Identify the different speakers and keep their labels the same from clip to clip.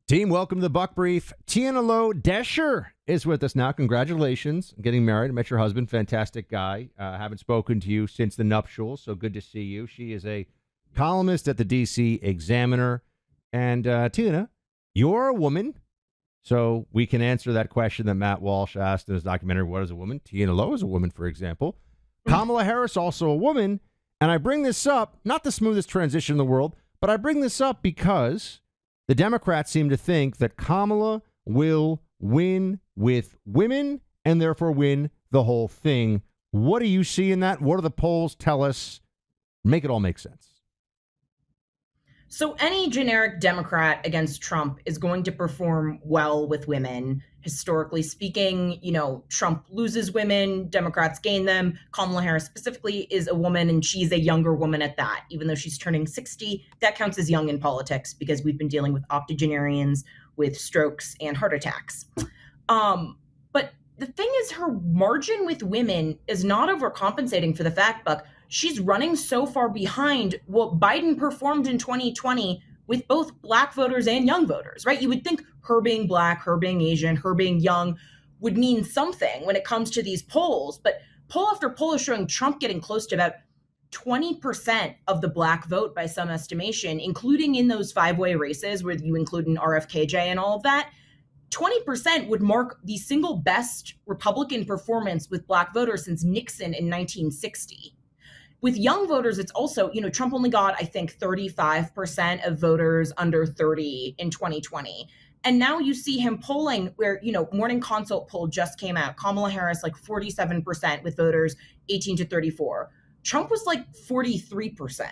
Speaker 1: Team, welcome to the Buck Brief. Tiana Lowe Doescher is with us now. Congratulations on getting married. I met your husband, fantastic guy. Haven't spoken to you since the nuptials, so good to see you. She is a columnist at the D.C. Examiner. And Tiana, you're a woman, so we can answer that question that Matt Walsh asked in his documentary, What is a Woman? Tiana Lowe is a woman, for example. Kamala Harris, also a woman. And I bring this up, not the smoothest transition in the world, but I bring this up because the Democrats seem to think that Kamala will win with women and therefore win the whole thing. What do you see in that? What do the polls tell us? Make it all make sense.
Speaker 2: So any generic Democrat against Trump is going to perform well with women. Historically speaking, Trump loses women, Democrats gain them. Kamala Harris specifically is a woman, and she's a younger woman at that. Even though she's turning 60, that counts as young in politics because we've been dealing with octogenarians with strokes and heart attacks. But the thing is, her margin with women is not overcompensating for the fact, Buck, she's running so far behind what Biden performed in 2020 with both black voters and young voters, right? You would think her being black, her being Asian, her being young would mean something when it comes to these polls. But poll after poll is showing Trump getting close to about 20% of the black vote by some estimation, including in those five-way races where you include an RFKJ and all of that. 20% would mark the single best Republican performance with black voters since Nixon in 1960. With young voters, it's also, Trump only got, I think, 35% of voters under 30 in 2020. And now you see him polling where, Morning Consult poll just came out. Kamala Harris, like 47% with voters 18 to 34. Trump was like 43%.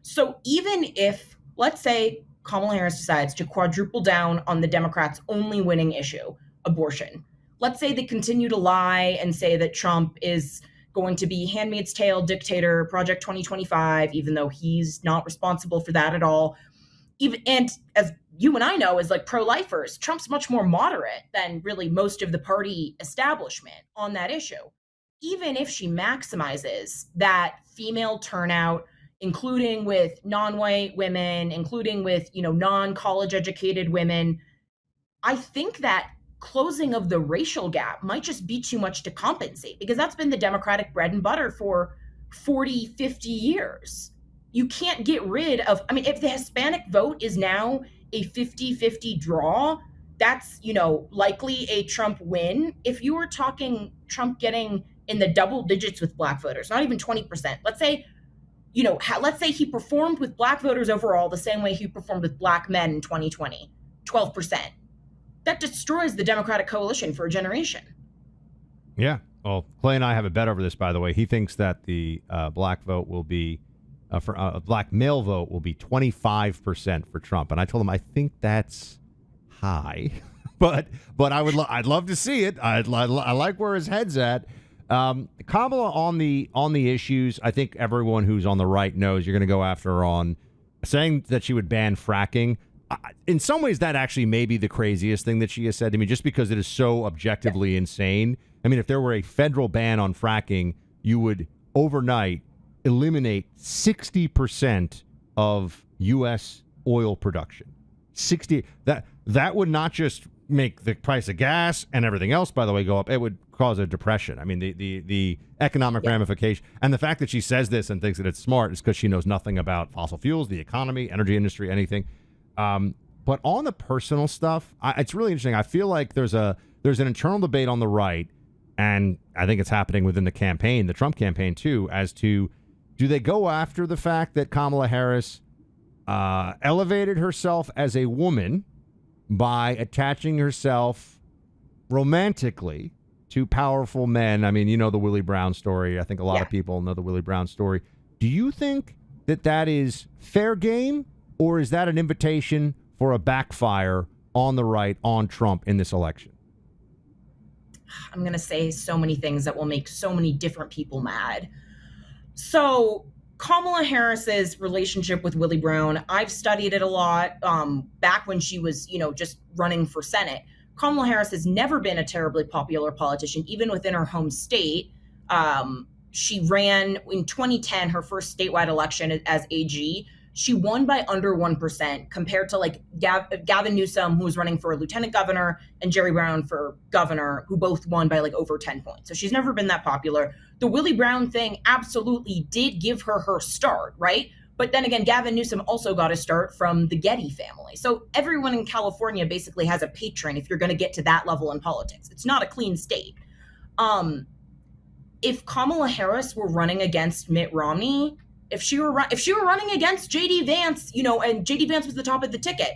Speaker 2: So even if, let's say, Kamala Harris decides to quadruple down on the Democrats' only winning issue, abortion. Let's say they continue to lie and say that Trump is going to be Handmaid's Tale dictator, Project 2025, even though he's not responsible for that at all. And as you and I know, as like pro-lifers, Trump's much more moderate than really most of the party establishment on that issue. Even if she maximizes that female turnout, including with non-white women, including with, non-college educated women, I think that closing of the racial gap might just be too much to compensate, because that's been the Democratic bread and butter for 40, 50 years. You can't get rid of, if the Hispanic vote is now a 50-50 draw, that's, likely a Trump win. If you were talking Trump getting in the double digits with black voters, not even 20%, let's say he performed with black voters overall the same way he performed with black men in 2020, 12%. That destroys the Democratic coalition for a generation.
Speaker 1: Yeah. Well, Clay and I have a bet over this, by the way. He thinks that the black vote will be, for a black male vote will be 25% for Trump. And I told him, I think that's high, but I'd love to see it. I like where his head's at. Kamala on the issues, I think everyone who's on the right knows you're going to go after her on saying that she would ban fracking. In some ways, that actually may be the craziest thing that she has said to me, just because it is so objectively insane. If there were a federal ban on fracking, you would overnight eliminate 60% of U.S. oil production. 60. That would not just make the price of gas and everything else, by the way, go up. It would cause a depression. The economic ramification, and the fact that she says this and thinks that it's smart is because she knows nothing about fossil fuels, the economy, energy industry, anything. But on the personal stuff, it's really interesting. I feel like there's an internal debate on the right, and I think it's happening within the campaign, the Trump campaign too, as to do they go after the fact that Kamala Harris elevated herself as a woman by attaching herself romantically to powerful men. The Willie Brown story. I think a lot of people know the Willie Brown story. Do you think that is fair game? Or is that an invitation for a backfire on the right, on Trump in this election?
Speaker 2: I'm going to say so many things that will make so many different people mad. So Kamala Harris's relationship with Willie Brown, I've studied it a lot back when she was, just running for Senate. Kamala Harris has never been a terribly popular politician, even within her home state. She ran in 2010, her first statewide election as AG. she won by under 1% compared to like Gavin Newsom, who was running for lieutenant governor, and Jerry Brown for governor, who both won by like over 10 points. So she's never been that popular. The Willie Brown thing absolutely did give her her start, right? But then again, Gavin Newsom also got a start from the Getty family. So everyone in California basically has a patron if you're going to get to that level in politics. It's not a clean state. If Kamala Harris were running against Mitt Romney, if she were running against JD Vance, and JD Vance was the top of the ticket,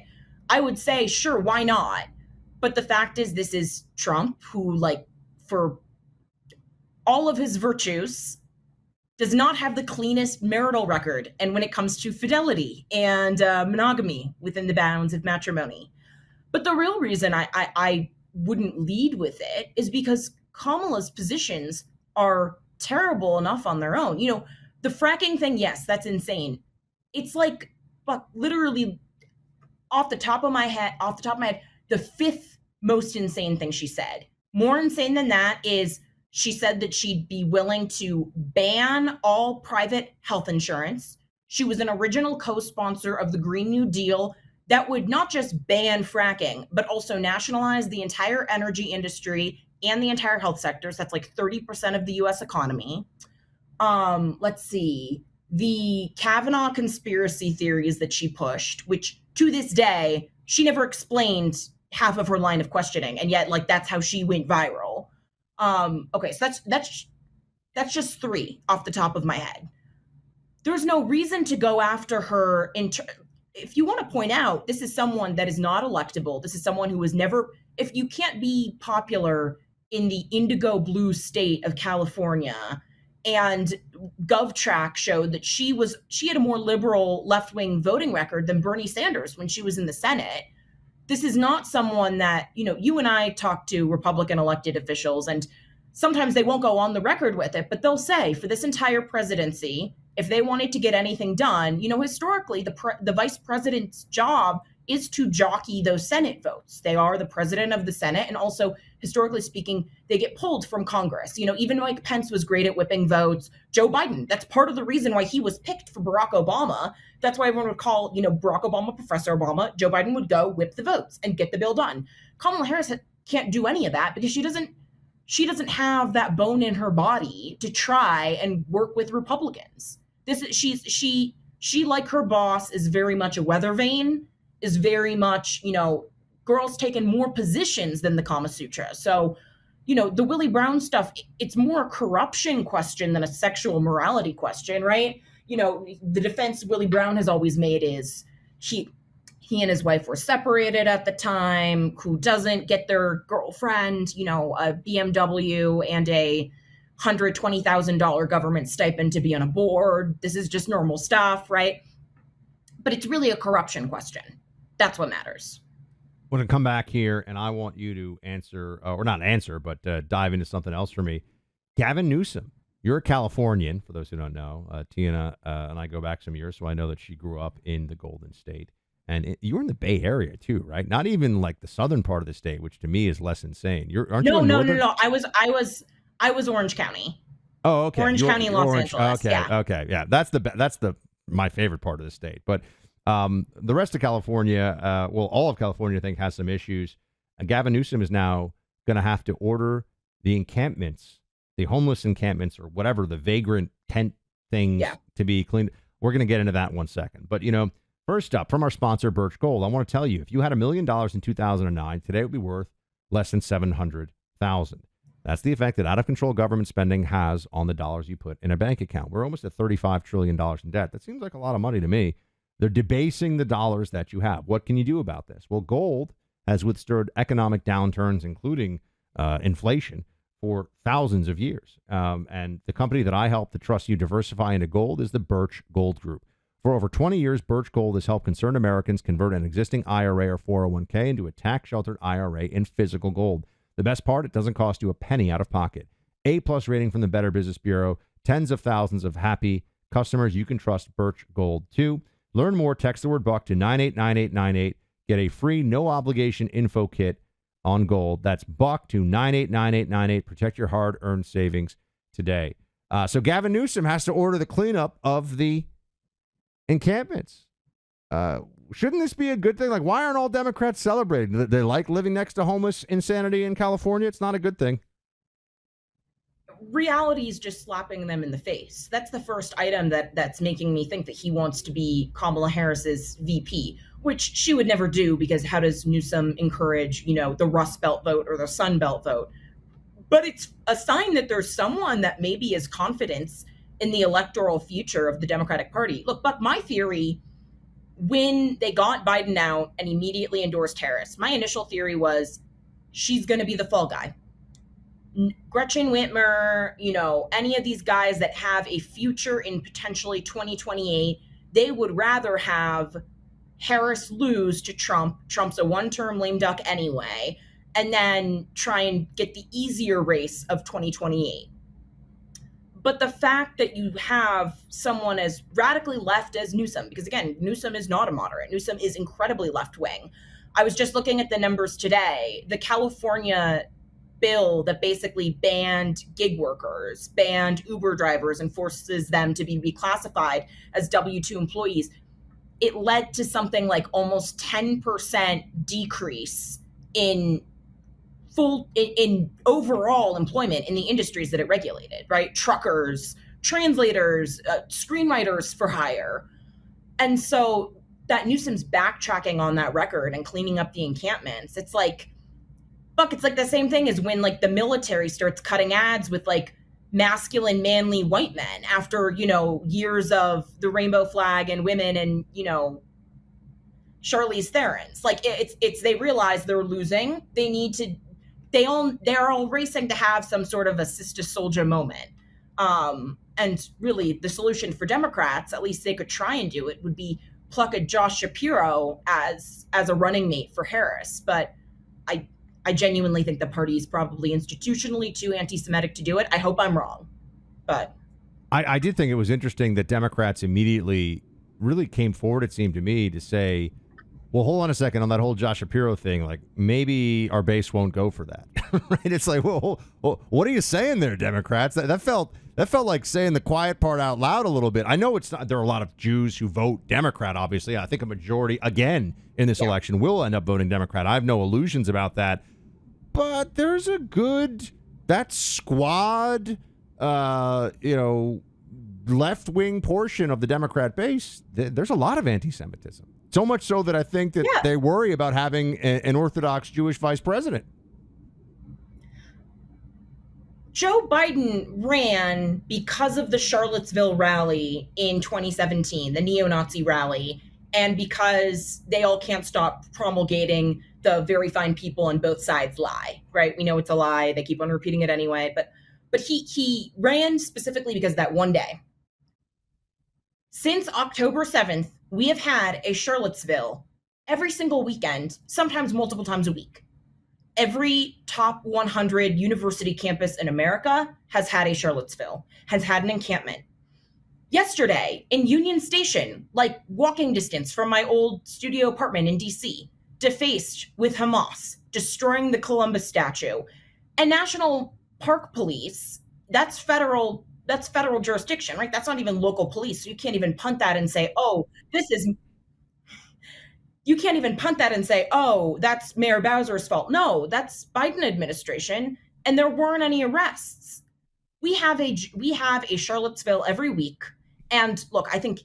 Speaker 2: I would say, sure, why not? But the fact is, this is Trump, who, like, for all of his virtues, does not have the cleanest marital record. And when it comes to fidelity and monogamy within the bounds of matrimony. But the real reason I wouldn't lead with it is because Kamala's positions are terrible enough on their own. The fracking thing, yes, that's insane. It's like, but literally off the top of my head, the fifth most insane thing she said. More insane than that is she said that she'd be willing to ban all private health insurance. She was an original co-sponsor of the Green New Deal that would not just ban fracking, but also nationalize the entire energy industry and the entire health sector. So that's like 30% of the US economy. Let's see, the Kavanaugh conspiracy theories that she pushed, which to this day, she never explained half of her line of questioning. And yet, like, that's how she went viral. Okay, so that's just three off the top of my head. There's no reason to go after her. If you want to point out, this is someone that is not electable. This is someone who was never, if you can't be popular in the indigo blue state of California, and GovTrack showed that she had a more liberal left-wing voting record than Bernie Sanders when she was in the Senate. This is not someone that, you and I talk to Republican elected officials, and sometimes they won't go on the record with it, but they'll say for this entire presidency, if they wanted to get anything done, historically, the vice president's job is to jockey those Senate votes. They are the president of the Senate. And also, historically speaking, they get pulled from Congress. Even Mike Pence was great at whipping votes. Joe Biden, that's part of the reason why he was picked for Barack Obama. That's why everyone would call, Barack Obama Professor Obama. Joe Biden would go whip the votes and get the bill done. Kamala Harris can't do any of that because she doesn't have that bone in her body to try and work with Republicans. She like her boss is very much a weather vane, is very much, girls taking more positions than the Kama Sutra. So, the Willie Brown stuff, it's more a corruption question than a sexual morality question, right? The defense Willie Brown has always made is he and his wife were separated at the time. Who doesn't get their girlfriend, a BMW and a $120,000 government stipend to be on a board? This is just normal stuff, right? But it's really a corruption question. That's what matters.
Speaker 1: We're going to come back here, and I want you to answer, or not answer, but dive into something else for me. Gavin Newsom, you're a Californian, for those who don't know. Tiana and I go back some years, so I know that she grew up in the Golden State. And you were in the Bay Area, too, right? Not even like the southern part of the state, which to me is less insane. Aren't you?
Speaker 2: No. I was Orange County.
Speaker 1: Oh, okay.
Speaker 2: Orange County, Los Angeles.
Speaker 1: Okay. Yeah, that's my favorite part of the state. But the rest of California, all of California, I think, has some issues. Gavin Newsom is now going to have to order the encampments, the homeless encampments, or whatever, the vagrant tent things to be cleaned. We're going to get into that in 1 second. But, first up, from our sponsor, Birch Gold, I want to tell you, if you had $1 million in 2009, today it would be worth less than $700,000. That's the effect that out-of-control government spending has on the dollars you put in a bank account. We're almost at $35 trillion in debt. That seems like a lot of money to me. They're debasing the dollars that you have. What can you do about this? Well, gold has withstood economic downturns, including inflation, for thousands of years. And the company that I help to trust you diversify into gold is the Birch Gold Group. For over 20 years, Birch Gold has helped concerned Americans convert an existing IRA or 401k into a tax-sheltered IRA in physical gold. The best part, it doesn't cost you a penny out of pocket. A-plus rating from the Better Business Bureau. Tens of thousands of happy customers. You can trust Birch Gold, too. Learn more. Text the word BUCK to 989898. Get a free, no-obligation info kit on gold. That's BUCK to 989898. Protect your hard-earned savings today. So Gavin Newsom has to order the cleanup of the encampments. Shouldn't this be a good thing? Like, why aren't all Democrats celebrating? They like living next to homeless insanity in California? It's not a good thing.
Speaker 2: Reality is just slapping them in the face. That's the first item that's making me think that he wants to be Kamala Harris's VP, which she would never do, because how does Newsom encourage, the Rust Belt vote or the Sun Belt vote? But it's a sign that there's someone that maybe has confidence in the electoral future of the Democratic Party. Look, Buck, my theory, when they got Biden out and immediately endorsed Harris, my initial theory was she's going to be the fall guy. Gretchen Whitmer, any of these guys that have a future in potentially 2028, they would rather have Harris lose to Trump. Trump's a one-term lame duck anyway, and then try and get the easier race of 2028. But the fact that you have someone as radically left as Newsom, because again, Newsom is not a moderate. Newsom is incredibly left-wing. I was just looking at the numbers today. The California bill that basically banned gig workers, banned Uber drivers, and forces them to be reclassified as W-2 employees, it led to something like almost 10% decrease in overall employment in the industries that it regulated, right? Truckers, translators, screenwriters for hire. And so that Newsom's backtracking on that record and cleaning up the encampments. It's like the same thing as when the military starts cutting ads with masculine, manly white men after, years of the rainbow flag and women and, Charlize Theron's. They realize they're losing. They're all racing to have some sort of a Sister Soldier moment. And really the solution for Democrats, at least they could try and do it, would be pluck a Josh Shapiro as a running mate for Harris. But I genuinely think the party is probably institutionally too anti-Semitic to do it. I hope I'm wrong, but
Speaker 1: I did think it was interesting that Democrats immediately really came forward, it seemed to me, to say, well, hold on a second on that whole Josh Shapiro thing. Maybe our base won't go for that. Right? It's like, well, what are you saying there, Democrats? That felt like saying the quiet part out loud a little bit. I know it's not. There are a lot of Jews who vote Democrat, obviously. I think a majority, again, in this election will end up voting Democrat. I have no illusions about that. But there's that squad, left-wing portion of the Democrat base. There's a lot of anti-Semitism. So much so that I think that they worry about having an Orthodox Jewish vice president.
Speaker 2: Joe Biden ran because of the Charlottesville rally in 2017, the neo-Nazi rally, and because they all can't stop promulgating the very fine people on both sides lie, right? We know it's a lie. They keep on repeating it anyway. But he ran specifically because that one day. Since October 7th, we have had a Charlottesville every single weekend, sometimes multiple times a week. Every top 100 university campus in America has had a Charlottesville, has had an encampment. Yesterday in Union Station, walking distance from my old studio apartment in DC, defaced with Hamas, destroying the Columbus statue. And National Park Police, that's federal jurisdiction, right? That's not even local police. So you can't even punt that and say, that's Mayor Bowser's fault. No, that's Biden administration. And there weren't any arrests. We have a Charlottesville every week. And look, I think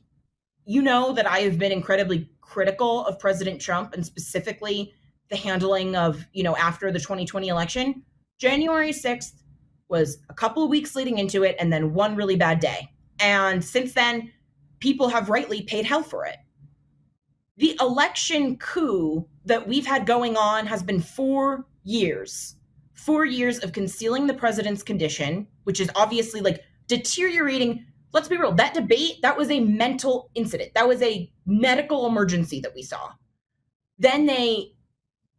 Speaker 2: that I have been incredibly critical of President Trump and specifically the handling of, after the 2020 election. January 6th was a couple of weeks leading into it and then one really bad day. And since then, people have rightly paid hell for it. The election coup that we've had going on has been 4 years. 4 years of concealing the president's condition, which is obviously deteriorating. Let's be real, that debate, that was a mental incident. That was a medical emergency that we saw. Then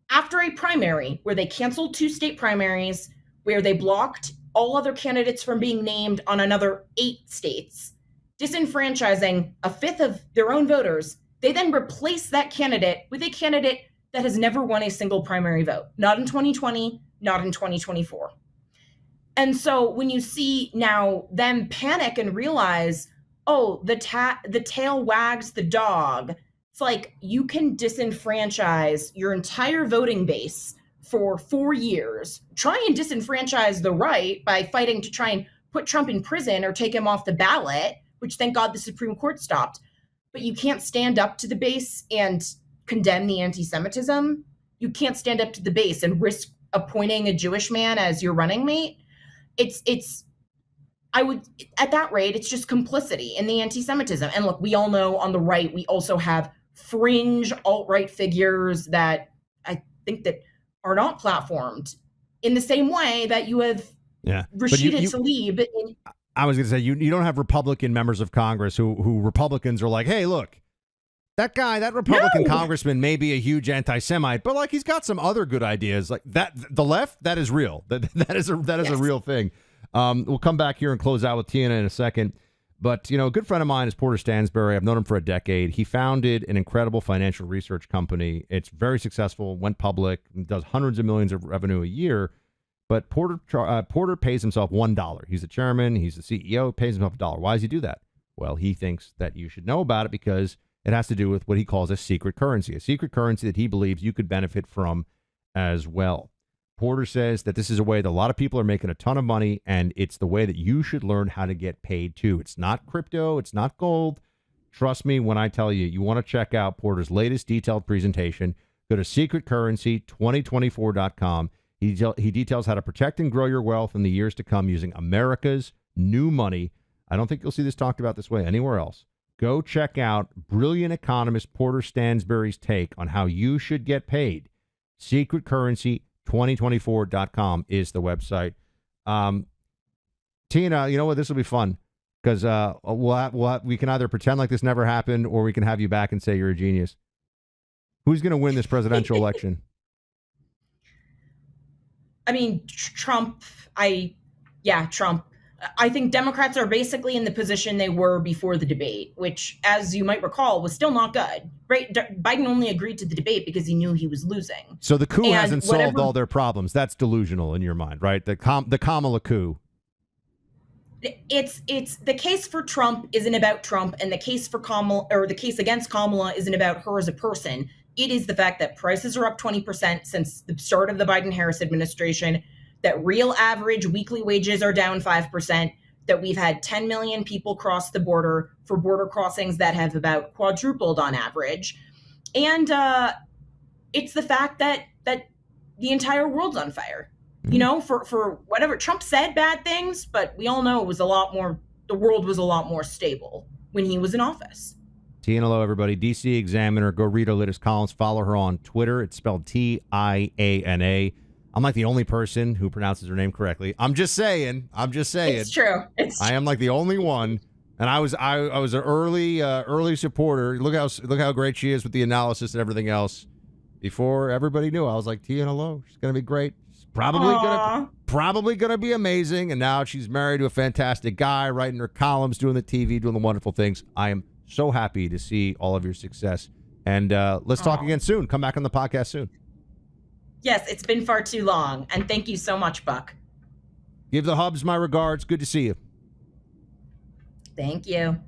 Speaker 2: after a primary where they canceled 2 state primaries, where they blocked all other candidates from being named on another 8 states, disenfranchising a fifth of their own voters, they then replaced that candidate with a candidate that has never won a single primary vote. Not in 2020, not in 2024. And so when you see now them panic and realize, the tail wags the dog, It's like you can disenfranchise your entire voting base for 4 years, try and disenfranchise the right by fighting to try and put Trump in prison or take him off the ballot, which thank God the Supreme Court stopped. But you can't stand up to the base and condemn the anti-Semitism. You can't stand up to the base and risk appointing a Jewish man as your running mate. I would, at that rate, it's just complicity in the anti-Semitism. And look, we all know on the right, we also have fringe alt-right figures that I think that are not platformed in the same way that you have Rashida Tlaib.
Speaker 1: I was going to say, you don't have Republican members of Congress who Republicans are like, hey, look, that guy, that Republican congressman may be a huge anti-Semite, but like he's got some other good ideas like that. The left, that is real. That is a real thing. We'll come back here and close out with Tiana in a second. But, a good friend of mine is Porter Stansberry. I've known him for a decade. He founded an incredible financial research company. It's very successful, went public, does hundreds of millions of revenue a year. But Porter pays himself $1. He's the chairman. He's the CEO. Pays himself $1. Why does he do that? Well, he thinks that you should know about it because it has to do with what he calls a secret currency that he believes you could benefit from as well. Porter says that this is a way that a lot of people are making a ton of money, and it's the way that you should learn how to get paid too. It's not crypto. It's not gold. Trust me when I tell you, you want to check out Porter's latest detailed presentation. Go to secretcurrency2024.com. He details how to protect and grow your wealth in the years to come using America's new money. I don't think you'll see this talked about this way anywhere else. Go check out brilliant economist Porter Stansberry's take on how you should get paid. Secretcurrency2024.com is the website. Tina, you know what? This will be fun because we can either pretend like this never happened or we can have you back and say you're a genius. Who's going to win this presidential election?
Speaker 2: I mean, Trump. Trump. I think Democrats are basically in the position they were before the debate, which, as you might recall, was still not good. Right? Biden only agreed to the debate because he knew he was losing.
Speaker 1: So the coup hasn't solved all their problems. That's delusional in your mind, right? The Kamala coup.
Speaker 2: It's the case for Trump isn't about Trump, and the case for Kamala, or the case against Kamala, isn't about her as a person. It is the fact that prices are up 20% since the start of the Biden-Harris administration, that real average weekly wages are down 5%, that we've had 10 million people cross the border for border crossings that have about quadrupled on average. And it's the fact that the entire world's on fire. For whatever Trump said bad things, but we all know the world was a lot more stable when he was in office.
Speaker 1: Tiana Lowe, everybody. DC Examiner. Go read her latest columns. Follow her on Twitter. It's spelled Tiana. I'm like the only person who pronounces her name correctly. I'm just saying.
Speaker 2: It's true.
Speaker 1: I am like the only one. And I was an early supporter. Look how great she is with the analysis and everything else. Before everybody knew, I was like, Tiana Lowe, she's gonna be great. She's probably gonna be amazing. And now she's married to a fantastic guy, writing her columns, doing the TV, doing the wonderful things. I am so happy to see all of your success. And let's talk again soon. Come back on the podcast soon.
Speaker 2: Yes, it's been far too long. And thank you so much, Buck.
Speaker 1: Give the Hubs my regards. Good to see you.
Speaker 2: Thank you.